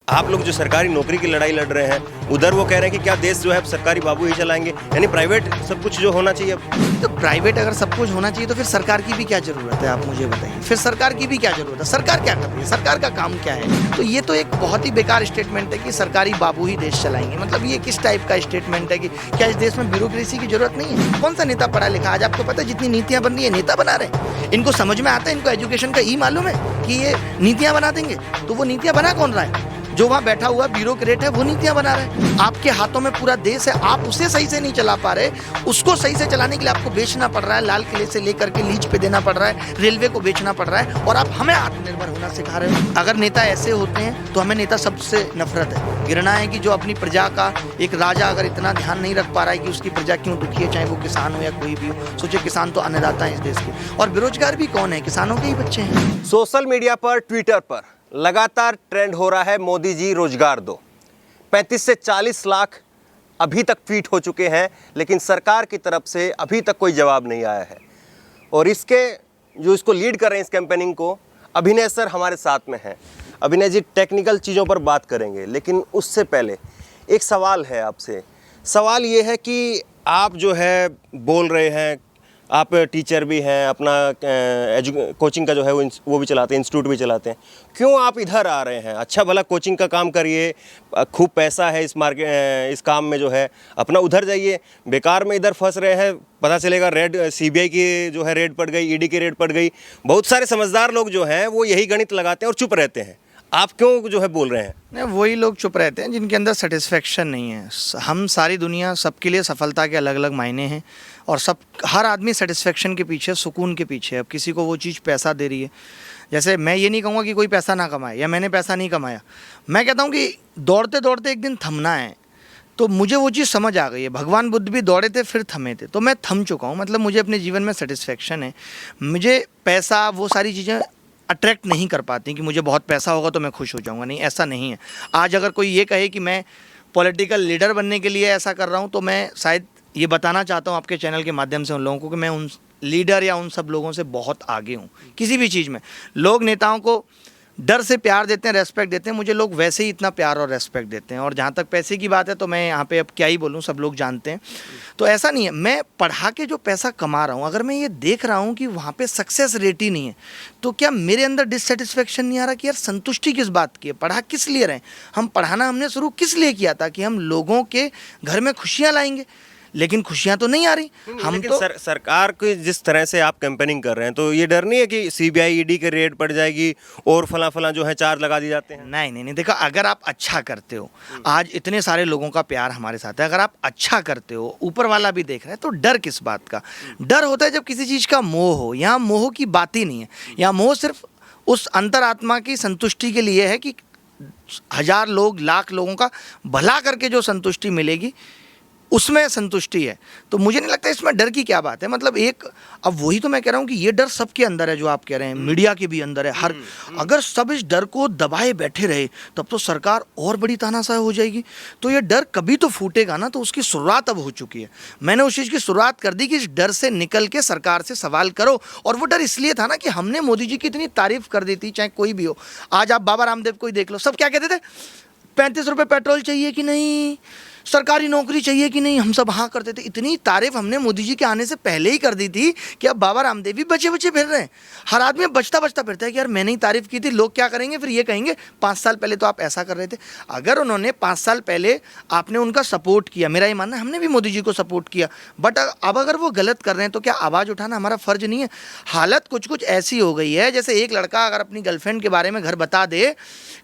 आप लोग जो सरकारी नौकरी की लड़ाई लड़ रहे हैं, उधर वो कह रहे हैं कि क्या देश जो है सरकारी बाबू ही चलाएंगे, यानी प्राइवेट सब कुछ जो होना चाहिए। तो प्राइवेट अगर सब कुछ होना चाहिए तो फिर सरकार की भी क्या जरूरत है, आप मुझे बताइए। फिर सरकार की भी क्या जरूरत है, सरकार क्या कर रही है, सरकार का काम क्या है। तो ये तो एक बहुत ही बेकार स्टेटमेंट है कि सरकारी बाबू ही देश चलाएंगे। मतलब ये किस टाइप का स्टेटमेंट है कि क्या इस देश में ब्यूरोक्रेसी की जरूरत नहीं है। कौन सा नेता पढ़ा लिखा, आज आपको पता है जितनी नीतियां बन रही है नेता बना रहे हैं। इनको समझ में आता है, इनको एजुकेशन का मालूम है कि ये नीतियां बना देंगे। तो वो नीतियां बना कौन रहा है, जो वहाँ बैठा हुआ ब्यूरोक्रेट है वो नीतियां बना रहे हैं। आपके हाथों में पूरा देश है, आप उसे सही से नहीं चला पा रहे। उसको सही से चलाने के लिए आपको बेचना पड़ रहा है, लाल किले से लेकर के लीज पे देना पड़ रहा है, रेलवे को बेचना पड़ रहा है, और आप हमें आत्मनिर्भर होना सिखा रहे हो। अगर नेता ऐसे होते हैं तो हमें नेता सबसे नफरत है, घृणा है कि जो अपनी प्रजा का, एक राजा अगर इतना ध्यान नहीं रख पा रहा है कि उसकी प्रजा क्यों दुखी है, चाहे वो किसान हो या कोई भी हो। सोचिए, किसान तो अन्नदाता है इस देश के, और बेरोजगार भी कौन है, किसानों के ही बच्चे हैं। सोशल मीडिया पर, ट्विटर पर लगातार ट्रेंड हो रहा है मोदी जी रोजगार दो। 35 से 40 लाख अभी तक ट्वीट हो चुके हैं, लेकिन सरकार की तरफ से अभी तक कोई जवाब नहीं आया है। और इसके जो इसको लीड कर रहे हैं इस कैंपेनिंग को, अभिनय सर हमारे साथ में हैं। अभिनय जी टेक्निकल चीज़ों पर बात करेंगे, लेकिन उससे पहले एक सवाल है आपसे। सवाल ये है कि आप जो है बोल रहे हैं, आप टीचर भी हैं, अपना कोचिंग का जो है वो भी चलाते हैं, इंस्टीट्यूट भी चलाते हैं, क्यों आप इधर आ रहे हैं? अच्छा भला कोचिंग का काम करिए, खूब पैसा है इस काम में जो है, अपना उधर जाइए। बेकार में इधर फंस रहे हैं, पता चलेगा रेड सीबीआई की जो है रेड पड़ गई, ईडी की रेड पड़ गई। बहुत सारे समझदार लोग जो हैं वो यही गणित लगाते हैं और चुप रहते हैं। आप क्यों जो है बोल रहे हैं? नहीं, वही लोग चुप रहते हैं जिनके अंदर सेटिस्फेक्शन नहीं है। हम सारी दुनिया, सबके लिए सफलता के अलग अलग मायने हैं, और हर आदमी सेटिस्फेक्शन के पीछे, सुकून के पीछे। अब किसी को वो चीज़ पैसा दे रही है, जैसे मैं ये नहीं कहूँगा कि कोई पैसा ना कमाए या मैंने पैसा नहीं कमाया। मैं कहता हूँ कि दौड़ते दौड़ते एक दिन थमना है। तो मुझे वो चीज़ समझ आ गई है। भगवान बुद्ध भी दौड़े थे फिर थमे थे, तो मैं थम चुका हूँ। मतलब मुझे अपने जीवन में सेटिस्फेक्शन है। मुझे पैसा, वो सारी चीज़ें अट्रैक्ट नहीं कर पाती कि मुझे बहुत पैसा होगा तो मैं खुश हो जाऊंगा। नहीं, ऐसा नहीं है। आज अगर कोई ये कहे कि मैं पॉलिटिकल लीडर बनने के लिए ऐसा कर रहा हूँ, तो मैं शायद ये बताना चाहता हूँ आपके चैनल के माध्यम से उन लोगों को कि मैं उन लीडर या उन सब लोगों से बहुत आगे हूँ किसी भी चीज़ में। लोग नेताओं को डर से प्यार देते हैं, रेस्पेक्ट देते हैं, मुझे लोग वैसे ही इतना प्यार और रेस्पेक्ट देते हैं। और जहाँ तक पैसे की बात है तो मैं यहाँ पे अब क्या ही बोलूँ, सब लोग जानते हैं। तो ऐसा नहीं है, मैं पढ़ा के जो पैसा कमा रहा हूँ, अगर मैं ये देख रहा हूँ कि वहाँ पे सक्सेस रेट ही नहीं है, तो क्या मेरे अंदर डिससेटिस्फेक्शन नहीं आ रहा कि यार संतुष्टि किस बात की है? पढ़ा किस लिए रहे? हम पढ़ाना हमने शुरू किस लिए किया था? कि हम लोगों के घर में खुशियाँ लाएंगे, लेकिन खुशियां तो नहीं आ रही। हम तो सरकार की जिस तरह से आप कैंपेनिंग कर रहे हैं, तो ये डर नहीं है कि सीबीआई ईडी के रेड पड़ जाएगी और फला जो है चार्ज लगा दिए जाते हैं? नहीं, देखो, अगर आप अच्छा करते हो, आज इतने सारे लोगों का प्यार हमारे साथ है, अगर आप अच्छा करते हो, ऊपर वाला भी देख रहा है, तो डर किस बात का? डर होता है जब किसी चीज़ का मोह हो। यहाँ मोह की बात ही नहीं है। यहाँ मोह सिर्फ उस अंतरात्मा की संतुष्टि के लिए है कि 1000 लोग, लाख लोगों का भला करके जो संतुष्टि मिलेगी, उसमें संतुष्टि है। तो मुझे नहीं लगता इसमें डर की क्या बात है। मतलब अब वही तो मैं कह रहा हूँ कि ये डर सबके अंदर है, जो आप कह रहे हैं, मीडिया के भी अंदर है। अगर सब इस डर को दबाए बैठे रहे, तब तो सरकार और बड़ी तानाशाह हो जाएगी। तो ये डर कभी तो फूटेगा ना। तो उसकी शुरुआत अब हो चुकी है। मैंने उस चीज़ की शुरुआत कर दी कि इस डर से निकल के सरकार से सवाल करो। और वो डर इसलिए था ना कि हमने मोदी जी की इतनी तारीफ कर दी थी, चाहे कोई भी हो। आज आप बाबा रामदेव को ही देख लो, सब क्या कहते थे? 35 रुपये पेट्रोल चाहिए कि नहीं, सरकारी नौकरी चाहिए कि नहीं, हम सब हाँ करते थे। इतनी तारीफ हमने मोदी जी के आने से पहले ही कर दी थी कि अब बाबा रामदेव भी बचे बचे फिर रहे हैं। हर आदमी बचता बचता फिरता है कि यार मैंने ही तारीफ की थी, लोग क्या करेंगे? फिर ये कहेंगे 5 साल पहले तो आप ऐसा कर रहे थे। अगर उन्होंने 5 साल पहले आपने उनका सपोर्ट किया, मेरा ये मानना है हमने भी मोदी जी को सपोर्ट किया, बट अब अगर वो गलत कर रहे हैं तो क्या आवाज़ उठाना हमारा फ़र्ज नहीं है? हालत कुछ ऐसी हो गई है, जैसे एक लड़का अगर अपनी गर्लफ्रेंड के बारे में घर बता दे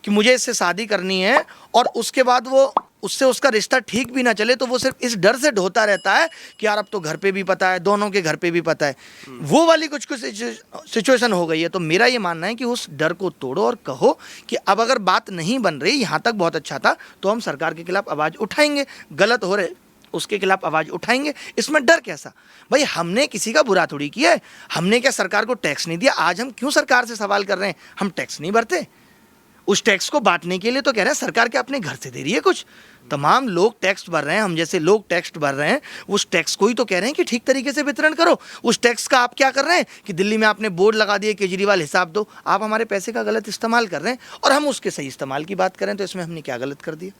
कि मुझे इससे शादी करनी है, और उसके बाद वो उससे उसका रिश्ता ठीक भी ना चले, तो वो सिर्फ इस डर से ढोता रहता है कि यार अब तो घर पे भी पता है, दोनों के घर पे भी पता है। वो वाली कुछ सिचुएशन हो गई है। तो मेरा ये मानना है कि उस डर को तोड़ो और कहो कि अब अगर बात नहीं बन रही, यहाँ तक बहुत अच्छा था, तो हम सरकार के खिलाफ आवाज़ उठाएंगे। गलत हो रहे उसके खिलाफ आवाज़ उठाएंगे। इसमें डर कैसा भाई? हमने किसी का बुरा थोड़ी किया है। हमने क्या सरकार को टैक्स नहीं दिया? आज हम क्यों सरकार से सवाल कर रहे हैं? हम टैक्स नहीं भरते, उस टैक्स को बांटने के लिए तो कह रहे हैं सरकार क्या अपने घर से दे रही है कुछ? तमाम लोग टैक्स भर रहे हैं, हम जैसे लोग टैक्स भर रहे हैं, उस टैक्स को ही तो कह रहे हैं कि ठीक तरीके से वितरण करो। उस टैक्स का आप क्या कर रहे हैं कि दिल्ली में आपने बोर्ड लगा दिए, केजरीवाल हिसाब दो। आप हमारे पैसे का गलत इस्तेमाल कर रहे हैं और हम उसके सही इस्तेमाल की बात करें तो इसमें हमने क्या गलत कर दिया?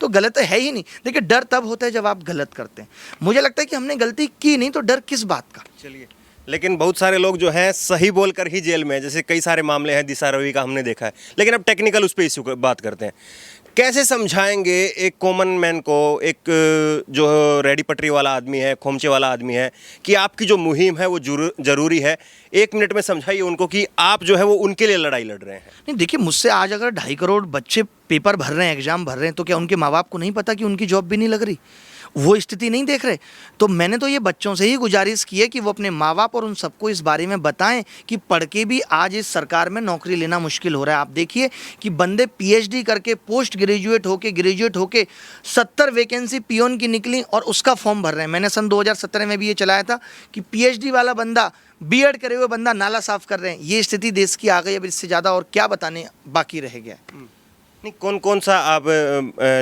तो गलत है ही नहीं। देखिए, डर तब होता है जब आप गलत करते हैं। मुझे लगता है कि हमने गलती की नहीं, तो डर किस बात का? चलिए, लेकिन बहुत सारे लोग जो हैं सही बोलकर ही जेल में हैं, जैसे कई सारे मामले हैं दिशा रवि का हमने देखा है। लेकिन अब टेक्निकल उस पर इशू की बात करते हैं। कैसे समझाएंगे एक कॉमन मैन को, एक जो रेडी पटरी वाला आदमी है, खोमचे वाला आदमी है, कि आपकी जो मुहिम है वो ज़रूरी है? 1 मिनट में समझाइए उनको कि आप जो है वो उनके लिए लड़ाई लड़ रहे हैं। नहीं, देखिए, मुझसे आज अगर 2.5 करोड़ बच्चे पेपर भर रहे हैं, एग्जाम भर रहे हैं, तो क्या उनके माँ बाप को नहीं पता कि उनकी जॉब भी नहीं लग रही? वो स्थिति नहीं देख रहे? तो मैंने तो ये बच्चों से ही गुजारिश की है कि वो अपने माँ बाप और उन सबको इस बारे में बताएं कि पढ़ के भी आज इस सरकार में नौकरी लेना मुश्किल हो रहा है। आप देखिए कि बंदे पीएचडी करके, पोस्ट ग्रेजुएट होके 70 वैकेंसी पियोन की निकली और उसका फॉर्म भर रहे हैं। मैंने सन 2017 में भी ये चलाया था कि पीएचडी वाला बंदा, बीएड करे हुए बंदा नाला साफ कर रहे हैं। ये स्थिति देश की आ गई। अब इससे ज़्यादा और क्या बताने बाकी रह गया? नहीं, कौन सा आप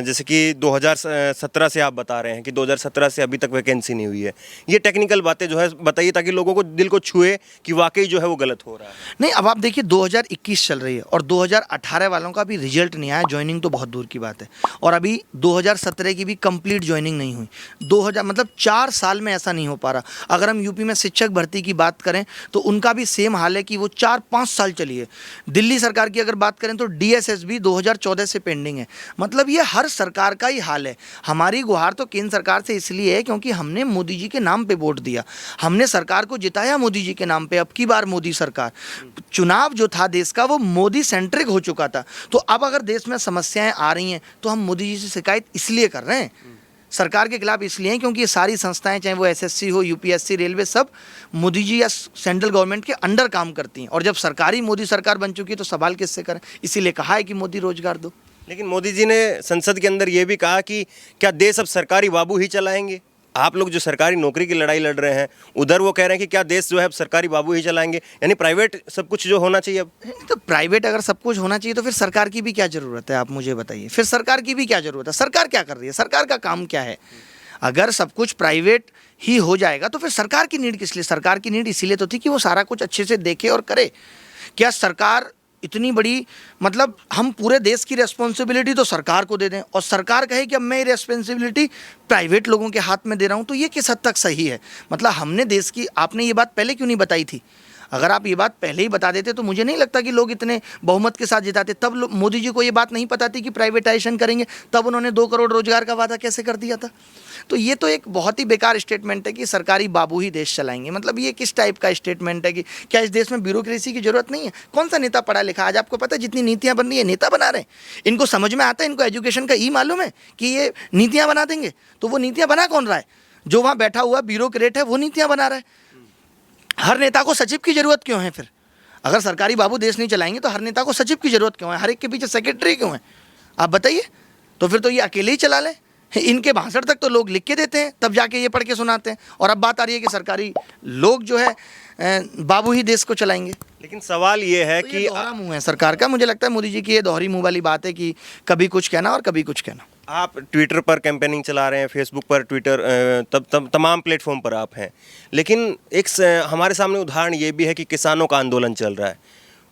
जैसे कि 2017 से आप बता रहे हैं कि 2017 से अभी तक वैकेंसी नहीं हुई है, ये टेक्निकल बातें जो है बताइए ताकि लोगों को दिल को छुए कि वाकई जो है वो गलत हो रहा है। नहीं, अब आप देखिए 2021 चल रही है और 2018 वालों का भी रिजल्ट नहीं आया। ज्वाइनिंग तो बहुत दूर की बात है, और अभी 2017 की भी कंप्लीट ज्वाइनिंग नहीं हुई। 2000 मतलब 4 साल में ऐसा नहीं हो पा रहा। अगर हम यूपी में शिक्षक भर्ती की बात करें तो उनका भी सेम हाल है कि वो 4-5 साल चली है। दिल्ली सरकार की अगर बात करें तो DSSB 2014 से पेंडिंग है। मतलब ये हर सरकार का ही हाल है। हमारी गुहार तो केंद्र सरकार से इसलिए है क्योंकि हमने मोदी जी के नाम पे वोट दिया, हमने सरकार को जिताया मोदी जी के नाम पे। अब की बार मोदी सरकार, चुनाव जो था देश का वो मोदी सेंट्रिक हो चुका था। तो अब अगर देश में समस्याएं आ रही हैं तो हम मोदी जी से शिकायत इसलिए कर रहे हैं, सरकार के खिलाफ इसलिए हैं क्योंकि ये सारी संस्थाएं, चाहे वो SSC हो, UPSC, रेलवे, सब मोदी जी या सेंट्रल गवर्नमेंट के अंडर काम करती हैं। और जब सरकारी मोदी सरकार बन चुकी है तो सवाल किससे करें? इसीलिए कहा है कि मोदी रोजगार दो। लेकिन मोदी जी ने संसद के अंदर ये भी कहा कि क्या देश अब सरकारी बाबू ही चलाएंगे? आप लोग जो सरकारी नौकरी की लड़ाई लड़ रहे हैं, उधर वो कह रहे हैं कि क्या देश जो है अब सरकारी बाबू ही चलाएंगे, यानी प्राइवेट सब कुछ जो होना चाहिए अब। तो प्राइवेट अगर सब कुछ होना चाहिए तो फिर सरकार की भी क्या ज़रूरत है? आप मुझे बताइए, फिर सरकार की भी क्या ज़रूरत है? सरकार क्या कर रही है? सरकार का काम क्या है? अगर सब कुछ प्राइवेट ही हो जाएगा तो फिर सरकार की नीड किस लिए? सरकार की नीड इसीलिए तो थी कि वो सारा कुछ अच्छे से देखे और करे। क्या सरकार इतनी बड़ी, मतलब हम पूरे देश की रेस्पॉन्सिबिलिटी तो सरकार को दे दें और सरकार कहे कि अब मैं ये रेस्पॉन्सिबिलिटी प्राइवेट लोगों के हाथ में दे रहा हूँ, तो ये किस हद तक सही है? मतलब हमने देश की, आपने ये बात पहले क्यों नहीं बताई थी? अगर आप ये बात पहले ही बता देते तो मुझे नहीं लगता कि लोग इतने बहुमत के साथ जिताते। तब मोदी जी को ये बात नहीं पता थी कि प्राइवेटाइजेशन करेंगे, तब उन्होंने 2 करोड़ रोजगार का वादा कैसे कर दिया था? तो ये तो एक बहुत ही बेकार स्टेटमेंट है कि सरकारी बाबू ही देश चलाएंगे। मतलब ये किस टाइप का स्टेटमेंट है? कि क्या इस देश में ब्यूरोक्रेसी की जरूरत नहीं है? कौन सा नेता पढ़ा लिखा? आज आपको पता है जितनी नीतियां बन रही है नेता बना रहे हैं। इनको समझ में आता है, इनको एजुकेशन का मालूम है कि ये नीतियां बना देंगे। तो वो नीतियां बना कौन रहा है? जो वहाँ बैठा हुआ ब्यूरोक्रेट है वो नीतियां बना रहा है। हर नेता को सचिव की जरूरत क्यों है फिर? अगर सरकारी बाबू देश नहीं चलाएंगे तो हर नेता को सचिव की जरूरत क्यों है? हर एक के पीछे सेक्रेटरी क्यों है? आप बताइए। तो फिर तो ये अकेले ही चला लें। इनके भाषण तक तो लोग लिख के देते हैं, तब जाके ये पढ़ के सुनाते हैं। और अब बात आ रही है कि सरकारी लोग जो है बाबू ही देश को चलाएंगे। लेकिन सवाल ये है तो कि ये दोहरा मुंह है सरकार का। मुझे लगता है मोदी जी की ये दोहरी मुंह वाली बात है कि कभी कुछ कहना और कभी कुछ कहना। आप ट्विटर पर कैंपेनिंग चला रहे हैं, फेसबुक पर, ट्विटर, तमाम प्लेटफॉर्म पर आप हैं, लेकिन एक हमारे सामने उदाहरण ये भी है कि किसानों का आंदोलन चल रहा है।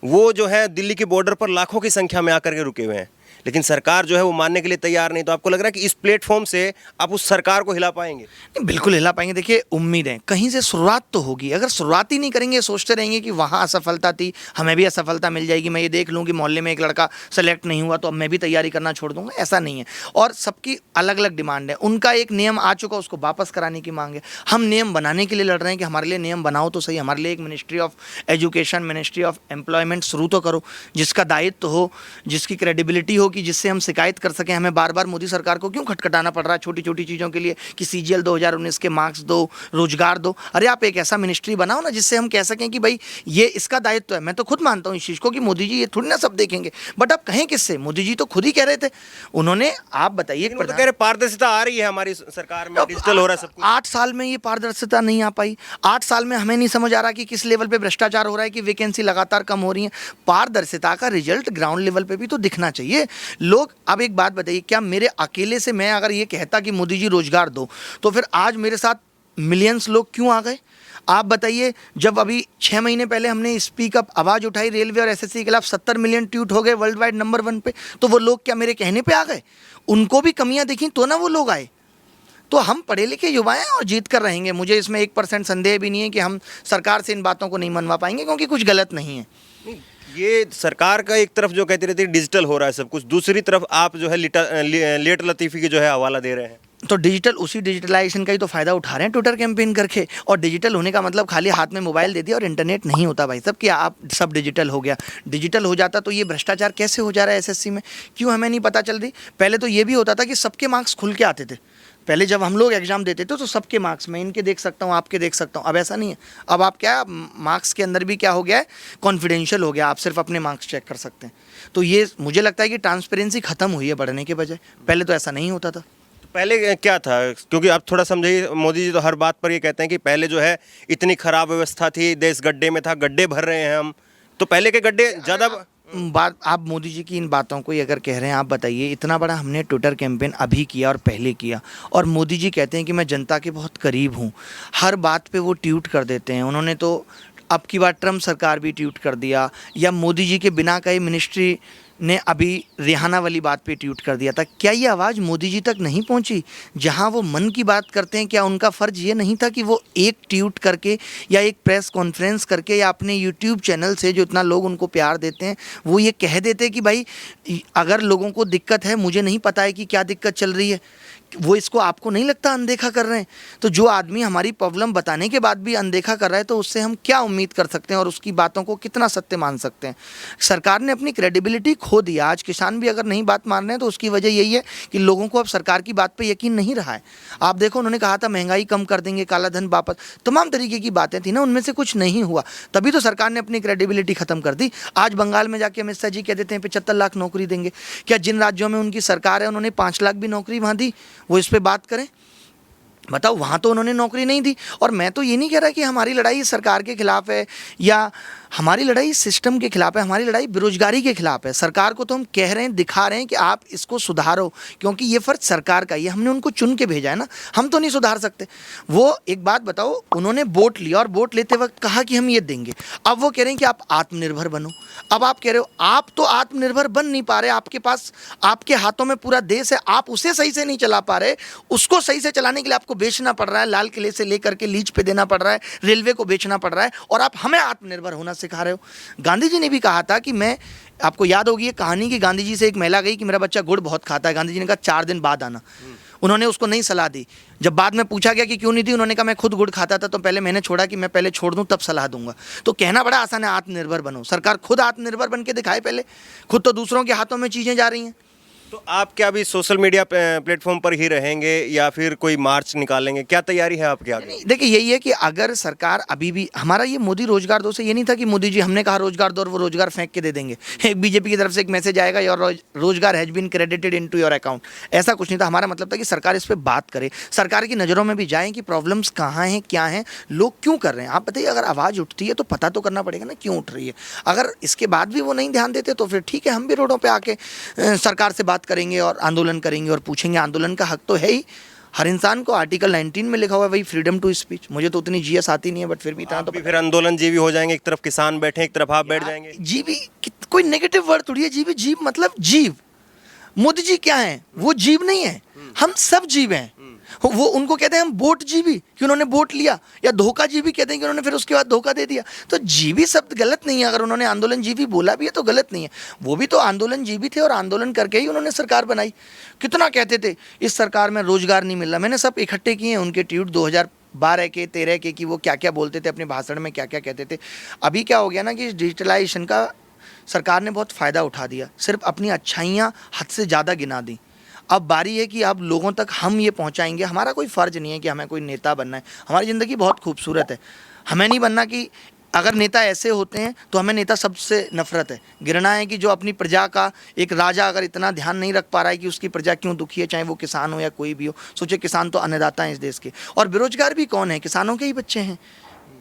वो जो है दिल्ली के बॉर्डर पर लाखों की संख्या में आकर के रुके हुए हैं, लेकिन सरकार जो है वो मानने के लिए तैयार नहीं। तो आपको लग रहा है कि इस प्लेटफॉर्म से आप उस सरकार को हिला पाएंगे? नहीं, बिल्कुल हिला पाएंगे। देखिए, उम्मीद है कहीं से शुरुआत तो होगी। अगर शुरुआत ही नहीं करेंगे, सोचते रहेंगे कि वहाँ असफलता थी, हमें भी असफलता मिल जाएगी, मैं ये देख लूँ कि मोहल्ले में एक लड़का सेलेक्ट नहीं हुआ तो अब मैं भी तैयारी करना छोड़ दूंगा, ऐसा नहीं है। और सबकी अलग अलग डिमांड है। उनका एक नियम आ चुका, उसको वापस कराने की मांग है। हम नियम बनाने के लिए लड़ रहे हैं कि हमारे लिए नियम बनाओ तो सही। हमारे लिए एक ministry of education, ministry of employment शुरू तो करो, जिसका दायित्व हो, जिसकी क्रेडिबिलिटी हो कि जिससे हम शिकायत कर सकें। हमें बार बार मोदी सरकार को क्यों खटखटाना पड़ रहा है छोटी छोटी चीज़ों के लिए कि CGL 2019 के मार्क्स दो, रोजगार दो। अरे आप एक ऐसा मिनिस्ट्री बनाओ ना जिससे हम कह सकें कि भाई ये इसका दायित्व है। मैं तो खुद मानता हूँ इस चीज़ को कि मोदी जी ये थोड़ी ना सब देखेंगे, बट आप कहें किससे? मोदी जी तो खुद ही कह रहे थे, उन्होंने, आप बताइए, लेकिन वो तो कह रहे पारदर्शिता आ रही है हमारी सरकार में, डिजिटल हो रहा है सब कुछ। 8 साल में ये पारदर्शिता नहीं आ पाई। 8 साल में हमें नहीं समझ आ रहा कि किस लेवल पे भ्रष्टाचार हो रहा है, कि वैकेंसी लगातार कम हो रही है। पारदर्शिता का रिजल्ट ग्राउंड लेवल पे भी तो दिखना चाहिए। लोग, अब एक बात बताइए, क्या मेरे अकेले से मैं अगर ये कहता कि मोदी जी रोजगार दो, तो फिर आज मेरे साथ मिलियंस लोग क्यों आ गए? आप बताइए, जब अभी 6 महीने पहले हमने स्पीक अप आवाज़ उठाई रेलवे और SSC के खिलाफ, 70 मिलियन ट्वीट हो गए वर्ल्ड वाइड नंबर 1 पे, तो वो लोग क्या मेरे कहने पे आ गए? उनको भी कमियां दिखी तो ना वो लोग आए। तो हम पढ़े लिखे युवा हैं और जीत कर रहेंगे। मुझे इसमें 1% संदेह भी नहीं है कि हम सरकार से इन बातों को नहीं मनवा पाएंगे, क्योंकि कुछ गलत नहीं है। ये सरकार का एक तरफ जो कहती रहती है डिजिटल हो रहा है सब कुछ, दूसरी तरफ आप जो है लेट लतीफ़ी की जो है हवाला दे रहे हैं। तो डिजिटल, उसी डिजिटलाइजेशन का ही तो फायदा उठा रहे हैं ट्विटर कैंपेन करके। और डिजिटल होने का मतलब खाली हाथ में मोबाइल दे दिया और इंटरनेट नहीं होता भाई सब, कि आप सब डिजिटल हो गया। डिजिटल हो जाता तो ये भ्रष्टाचार कैसे हो जा रहा है SSC में, क्यों हमें नहीं पता चल रही? पहले तो ये भी होता था कि सबके मार्क्स खुल के आते थे। पहले जब हम लोग एग्जाम देते थे तो सबके मार्क्स, मैं इनके देख सकता हूँ, आपके देख सकता हूँ। अब ऐसा नहीं है। अब आप क्या, मार्क्स के अंदर भी क्या हो गया है, कॉन्फिडेंशियल हो गया, आप सिर्फ अपने मार्क्स चेक कर सकते हैं। तो ये मुझे लगता है कि ट्रांसपेरेंसी खत्म हुई है बढ़ने के बजाय। पहले तो ऐसा नहीं होता था। पहले क्या था, क्योंकि आप थोड़ा समझिए, मोदी जी तो हर बात पर ये कहते हैं कि पहले जो है इतनी खराब व्यवस्था थी, देश गड्ढे में था, गड्ढे भर रहे हैं हम, तो पहले के गड्ढे ज़्यादा बात, आप मोदी जी की इन बातों को ही अगर कह रहे हैं, आप बताइए, इतना बड़ा हमने ट्विटर कैंपेन अभी किया और पहले किया, और मोदी जी कहते हैं कि मैं जनता के बहुत करीब हूँ। हर बात पे वो ट्वीट कर देते हैं। उन्होंने तो अब की बार ट्रम्प सरकार भी ट्वीट कर दिया, या मोदी जी के बिना कहे मिनिस्ट्री ने अभी रिहाना वाली बात पे ट्वीट कर दिया था। क्या ये आवाज़ मोदी जी तक नहीं पहुंची? जहां वो मन की बात करते हैं, क्या उनका फ़र्ज ये नहीं था कि वो एक ट्वीट करके या एक प्रेस कॉन्फ्रेंस करके या अपने यूट्यूब चैनल से, जो इतना लोग उनको प्यार देते हैं, वो ये कह देते कि भाई अगर लोगों को दिक्कत है, मुझे नहीं पता है कि क्या दिक्कत चल रही है, वो इसको आपको नहीं लगता अनदेखा कर रहे हैं? तो जो आदमी हमारी प्रॉब्लम बताने के बाद भी अनदेखा कर रहा है, तो उससे हम क्या उम्मीद कर सकते हैं और उसकी बातों को कितना सत्य मान सकते हैं? सरकार ने अपनी क्रेडिबिलिटी खो दिया। आज किसान भी अगर नहीं बात मान रहे हैं तो उसकी वजह यही है कि लोगों को अब सरकार की बात पे यकीन नहीं रहा है। आप देखो, उन्होंने कहा था महंगाई कम कर देंगे, काला धन वापस, तमाम तरीके की बातें थी ना, उनमें से कुछ नहीं हुआ। तभी तो सरकार ने अपनी क्रेडिबिलिटी खत्म कर दी। आज बंगाल में जाके अमित शाह जी कह देते हैं 75 लाख नौकरी देंगे। क्या जिन राज्यों में उनकी सरकार है उन्होंने 5 लाख भी नौकरी वहाँ दी? वो इस पर बात करें, बताओ। वहाँ तो उन्होंने नौकरी नहीं दी। और मैं तो ये नहीं कह रहा कि हमारी लड़ाई सरकार के खिलाफ है या हमारी लड़ाई सिस्टम के खिलाफ है, हमारी लड़ाई बेरोजगारी के खिलाफ है। सरकार को तो हम कह रहे हैं, दिखा रहे हैं कि आप इसको सुधारो, क्योंकि ये फ़र्ज सरकार का, ये हमने उनको चुन के भेजा है ना, हम तो नहीं सुधार सकते। वो एक बात बताओ, उन्होंने वोट लिया और वोट लेते वक्त कहा कि हम ये देंगे। अब वो कह रहे हैं कि आप आत्मनिर्भर बनो। अब आप कह रहे हो आप तो आत्मनिर्भर बन नहीं पा रहे, आपके पास, आपके हाथों में पूरा देश है, आप उसे सही से नहीं चला पा रहे। उसको सही से चलाने के लिए आपको बेचना पड़ रहा है, लाल किले से लेकर के लीज पे देना पड़ रहा है, रेलवे को बेचना पड़ रहा है, और आप हमें आत्मनिर्भर होना सिखा रहे हो। गांधी जी ने भी कहा था कि मैं, आपको याद होगी ये कहानी कि गांधी जी से एक महिला गई कि मेरा बच्चा गुड़ बहुत खाता है। गांधी जी ने कहा 4 दिन बाद आना। उन्होंने उसको नहीं सलाह दी। जब बाद में पूछा गया कि क्यों नहीं दी, उन्होंने कहा मैं खुद गुड़ खाता था, तो पहले मैंने छोड़ा कि मैं पहले छोड़ दूं तब सलाह दूंगा। तो कहना बड़ा आसान है, आत्मनिर्भर बनो। सरकार खुद आत्मनिर्भर बन के दिखाए पहले, खुद तो दूसरों के हाथों में चीज़ें जा रही हैं। तो आप क्या अभी सोशल मीडिया प्लेटफॉर्म पर ही रहेंगे या फिर कोई मार्च निकालेंगे? क्या तैयारी है आपकी आगे? देखिए, यही है कि अगर सरकार अभी भी, हमारा ये मोदी रोजगार दो से ये नहीं था कि मोदी जी हमने कहा रोजगार दो और वो रोजगार फेंक के दे देंगे। एक बीजेपी की तरफ से एक मैसेज आएगा, योर रोजगार has been credited into your account. ऐसा कुछ नहीं था। हमारा मतलब था कि सरकार इस पर बात करे, सरकार की नज़रों में भी जाए कि प्रॉब्लम्स कहाँ हैं, क्या हैं, लोग क्यों कर रहे हैं। आप बताइए, अगर आवाज़ उठती है तो पता तो करना पड़ेगा ना क्यों उठ रही है। अगर इसके बाद भी वो नहीं ध्यान देते तो फिर ठीक है, हम भी रोडों पर आके सरकार से बात करेंगे और आंदोलन करेंगे और पूछेंगे। आंदोलन का हक तो है ही हर इंसान को। आर्टिकल 19 में लिखा हुआ है भाई, फ्रीडम टू स्पीच। मुझे तो उतनी जीएस आती नहीं है, बट फिर भी इतना तो फिर आंदोलन जीवी हो जाएंगे, एक तरफ किसान बैठे, एक तरफ आप बैठ जाएंगे। जीवी कोई नेगेटिव वर्ड थोड़ी है। जीवी, जीव मतलब जीव। मोदी जी क्या है? वो जीव नहीं है, हम सब जीव हैं। वो उनको कहते हैं हम वोट जीवी कि उन्होंने वोट लिया, या धोखा जीवी कहते हैं कि उन्होंने फिर उसके बाद धोखा दे दिया। तो जीवी शब्द गलत नहीं है। अगर उन्होंने आंदोलन जीवी बोला भी है तो गलत नहीं है। वो भी तो आंदोलन जीवी थे और आंदोलन करके ही उन्होंने सरकार बनाई। कितना कहते थे इस सरकार में रोजगार नहीं मिल रहा। मैंने सब इकट्ठे किए हैं उनके ट्वीट 2012 के, 13 के, कि वो क्या क्या बोलते थे अपने भाषण में, क्या क्या कहते थे। अभी क्या हो गया ना कि डिजिटलाइजेशन का सरकार ने बहुत फ़ायदा उठा दिया, सिर्फ अपनी अच्छाइयाँ हद से ज़्यादा गिना दी। अब बारी है कि अब लोगों तक हम ये पहुंचाएंगे। हमारा कोई फ़र्ज नहीं है कि हमें कोई नेता बनना है, हमारी ज़िंदगी बहुत खूबसूरत है। हमें नहीं बनना कि अगर नेता ऐसे होते हैं तो हमें नेता सबसे नफरत है, घृणा है कि जो अपनी प्रजा का, एक राजा अगर इतना ध्यान नहीं रख पा रहा है कि उसकी प्रजा क्यों दुखी है, चाहे वो किसान हो या कोई भी हो। सोचिए, किसान तो अन्नदाता हैं इस देश के, और बेरोजगार भी कौन है? किसानों के ही बच्चे हैं।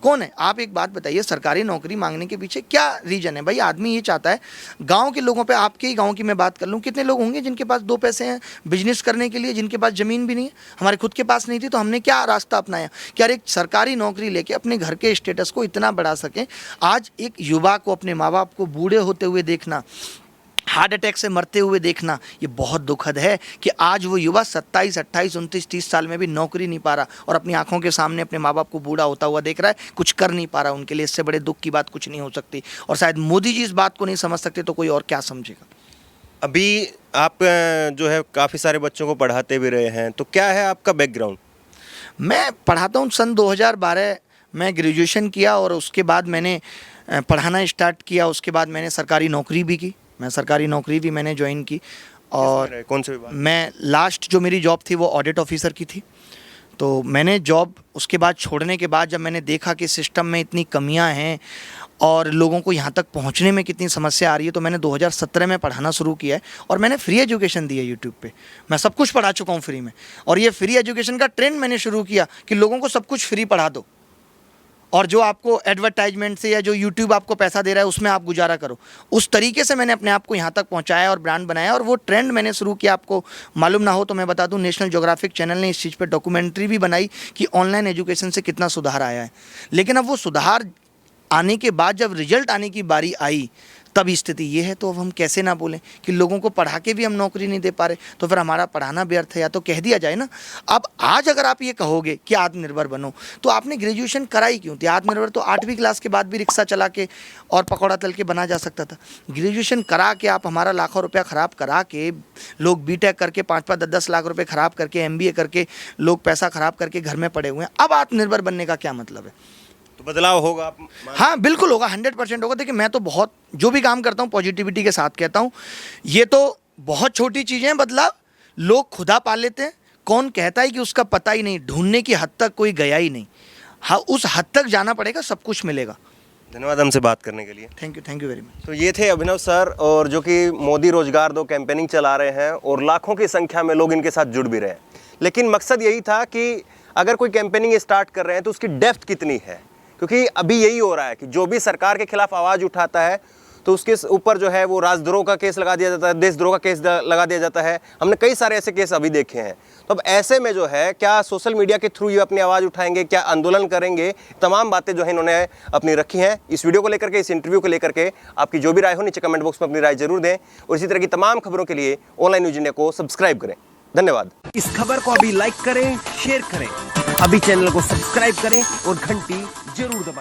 कौन है? आप एक बात बताइए, सरकारी नौकरी मांगने के पीछे क्या रीजन है? भाई आदमी ये चाहता है, गांव के लोगों पे, आपके ही गांव की मैं बात कर लूँ, कितने लोग होंगे जिनके पास दो पैसे हैं बिजनेस करने के लिए, जिनके पास ज़मीन भी नहीं है? हमारे खुद के पास नहीं थी तो हमने क्या रास्ता अपनाया कि यार एक सरकारी नौकरी लेके अपने घर के स्टेटस को इतना बढ़ा सकें। आज एक युवा को अपने माँ बाप को बूढ़े होते हुए देखना, हार्ट अटैक से मरते हुए देखना, ये बहुत दुखद है कि आज वो युवा 27, 28, 29, 30 साल में भी नौकरी नहीं पा रहा और अपनी आंखों के सामने अपने माँ बाप को बूढ़ा होता हुआ देख रहा है, कुछ कर नहीं पा रहा उनके लिए। इससे बड़े दुख की बात कुछ नहीं हो सकती, और शायद मोदी जी इस बात को नहीं समझ सकते तो कोई और क्या समझेगा। अभी आप जो है काफ़ी सारे बच्चों को पढ़ाते भी रहे हैं, तो क्या है आपका बैकग्राउंड? मैं पढ़ाता हूँ। सन 2012 में ग्रेजुएशन किया और उसके बाद मैंने पढ़ाना स्टार्ट किया। उसके बाद मैंने सरकारी नौकरी भी की, सरकारी नौकरी भी मैंने ज्वाइन की। और कौन से विभाग? मैं लास्ट जो मेरी जॉब थी वो ऑडिट ऑफिसर की थी। तो मैंने जॉब उसके बाद छोड़ने के बाद जब मैंने देखा कि सिस्टम में इतनी कमियां हैं और लोगों को यहाँ तक पहुँचने में कितनी समस्या आ रही है, तो मैंने 2017 में पढ़ाना शुरू किया है और मैंने फ्री एजुकेशन दी है यूट्यूब पे। मैं सब कुछ पढ़ा चुका हूँ फ्री में, और ये फ्री एजुकेशन का ट्रेंड मैंने शुरू किया कि लोगों को सब कुछ फ्री पढ़ा दो, और जो आपको एडवर्टाइजमेंट से या जो यूट्यूब आपको पैसा दे रहा है उसमें आप गुजारा करो। उस तरीके से मैंने अपने आप को यहाँ तक पहुँचाया और ब्रांड बनाया, और वो ट्रेंड मैंने शुरू किया। आपको मालूम ना हो तो मैं बता दूँ, नेशनल ज्योग्राफिक चैनल ने इस चीज़ पर डॉक्यूमेंट्री भी बनाई कि ऑनलाइन एजुकेशन से कितना सुधार आया है। लेकिन अब वो सुधार आने के बाद जब रिजल्ट आने की बारी आई तब स्थिति ये है। तो अब हम कैसे ना बोलें कि लोगों को पढ़ा के भी हम नौकरी नहीं दे पा रहे, तो फिर हमारा पढ़ाना व्यर्थ है, या तो कह दिया जाए ना। अब आज अगर आप ये कहोगे कि आत्मनिर्भर बनो, तो आपने ग्रेजुएशन कराई क्यों थी? आत्मनिर्भर तो 8वीं क्लास के बाद भी रिक्शा चला के और पकौड़ा तल के बना जा सकता था। ग्रेजुएशन करा के आप हमारा लाखों रुपया ख़राब करा के, लोग बीटेक करके 5-5, 10-10 लाख रुपये ख़राब करके, MBA करके लोग पैसा ख़राब करके घर में पड़े हुए हैं। अब आत्मनिर्भर बनने का क्या मतलब है? तो बदलाव होगा आप? हाँ बिल्कुल होगा, 100% होगा। देखिए, मैं तो बहुत जो भी काम करता हूँ पॉजिटिविटी के साथ कहता हूँ। ये तो बहुत छोटी चीज़ें हैं बदलाव, लोग खुदा पा लेते हैं। कौन कहता है कि उसका पता ही नहीं, ढूंढने की हद तक कोई गया ही नहीं। हाँ, उस हद तक जाना पड़ेगा, सब कुछ मिलेगा। धन्यवाद हमसे बात करने के लिए। Thank you very much. तो ये थे अभिनव सर, और जो कि मोदी रोजगार दो कैंपेनिंग चला रहे हैं और लाखों की संख्या में लोग इनके साथ जुड़ भी रहे हैं। लेकिन मकसद यही था कि अगर कोई कैंपेनिंग स्टार्ट कर रहे हैं तो उसकी डेप्थ कितनी है, क्योंकि अभी यही हो रहा है कि जो भी सरकार के खिलाफ आवाज़ उठाता है तो उसके ऊपर जो है वो राजद्रोह का केस लगा दिया जाता है, देशद्रोह का केस लगा दिया जाता है। हमने कई सारे ऐसे केस अभी देखे हैं। तो अब ऐसे में जो है, क्या सोशल मीडिया के थ्रू ये अपनी आवाज़ उठाएंगे, क्या आंदोलन करेंगे, तमाम बातें जो है इन्होंने अपनी रखी हैं। इस वीडियो को लेकर के, इस इंटरव्यू को लेकर के आपकी जो भी राय हो नीचे कमेंट बॉक्स में अपनी राय जरूर दें, और इसी तरह की तमाम खबरों के लिए ऑनलाइन न्यूज़ इंडिया को सब्सक्राइब करें। धन्यवाद। इस खबर को अभी लाइक करें, शेयर करें, अभी चैनल को सब्सक्राइब करें और घंटी जरूर दबाएं।